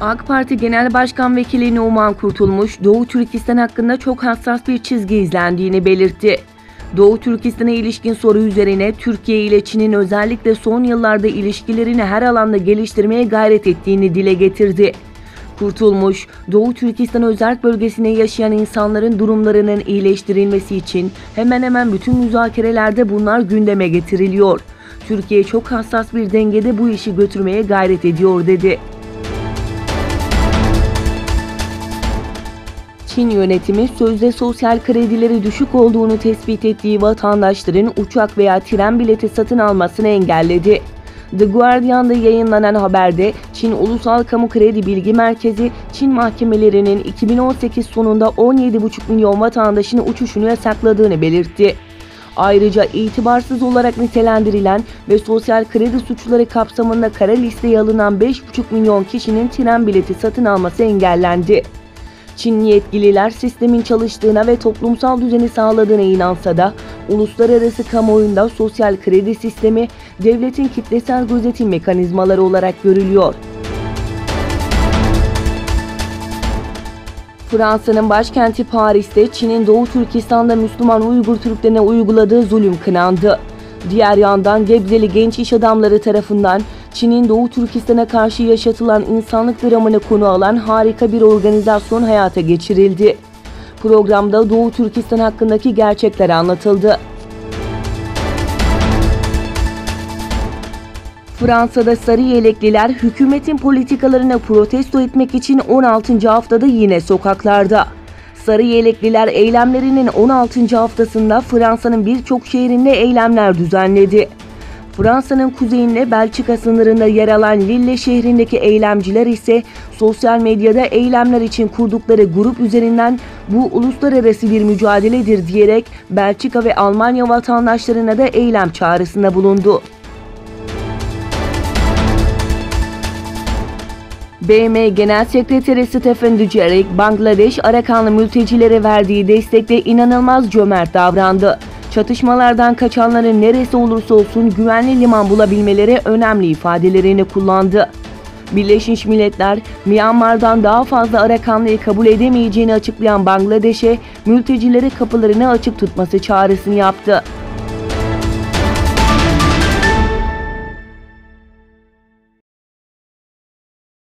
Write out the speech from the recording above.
AK Parti Genel Başkan Vekili Numan Kurtulmuş, Doğu Türkistan hakkında çok hassas bir çizgi izlendiğini belirtti. Doğu Türkistan'a ilişkin soru üzerine Türkiye ile Çin'in özellikle son yıllarda ilişkilerini her alanda geliştirmeye gayret ettiğini dile getirdi. Kurtulmuş, Doğu Türkistan özerk bölgesinde yaşayan insanların durumlarının iyileştirilmesi için hemen hemen bütün müzakerelerde bunlar gündeme getiriliyor. Türkiye çok hassas bir dengede bu işi götürmeye gayret ediyor dedi. Çin yönetimi sözde sosyal kredileri düşük olduğunu tespit ettiği vatandaşların uçak veya tren bileti satın almasını engelledi. The Guardian'da yayınlanan haberde Çin Ulusal Kamu Kredi Bilgi Merkezi, Çin mahkemelerinin 2018 sonunda 17,5 milyon vatandaşın uçuşunu yasakladığını belirtti. Ayrıca itibarsız olarak nitelendirilen ve sosyal kredi suçları kapsamında kara listeye alınan 5,5 milyon kişinin tren bileti satın alması engellendi. Çinli yetkililer sistemin çalıştığına ve toplumsal düzeni sağladığına inansa da uluslararası kamuoyunda sosyal kredi sistemi devletin kitlesel gözetim mekanizmaları olarak görülüyor. Fransa'nın başkenti Paris'te Çin'in Doğu Türkistan'da Müslüman Uygur Türklerine uyguladığı zulüm kınandı. Diğer yandan Gebzeli genç iş adamları tarafından Çin'in Doğu Türkistan'a karşı yaşatılan insanlık dramını konu alan harika bir organizasyon hayata geçirildi. Programda Doğu Türkistan hakkındaki gerçekler anlatıldı. Fransa'da sarı yelekliler hükümetin politikalarını protesto etmek için 16. haftada yine sokaklarda. Sarı yelekliler eylemlerinin 16. haftasında Fransa'nın birçok şehrinde eylemler düzenledi. Fransa'nın kuzeyinde Belçika sınırında yer alan Lille şehrindeki eylemciler ise sosyal medyada eylemler için kurdukları grup üzerinden bu uluslararası bir mücadeledir diyerek Belçika ve Almanya vatandaşlarına da eylem çağrısında bulundu. BM Genel Sekreteri Stephen Dujarric, Bangladeş Arakanlı mültecilere verdiği destekle inanılmaz cömert davrandı. Çatışmalardan kaçanların neresi olursa olsun güvenli liman bulabilmeleri önemli ifadelerini kullandı. Birleşmiş Milletler, Myanmar'dan daha fazla Arakanlıyı kabul edemeyeceğini açıklayan Bangladeş'e mültecilere kapılarını açık tutması çağrısını yaptı.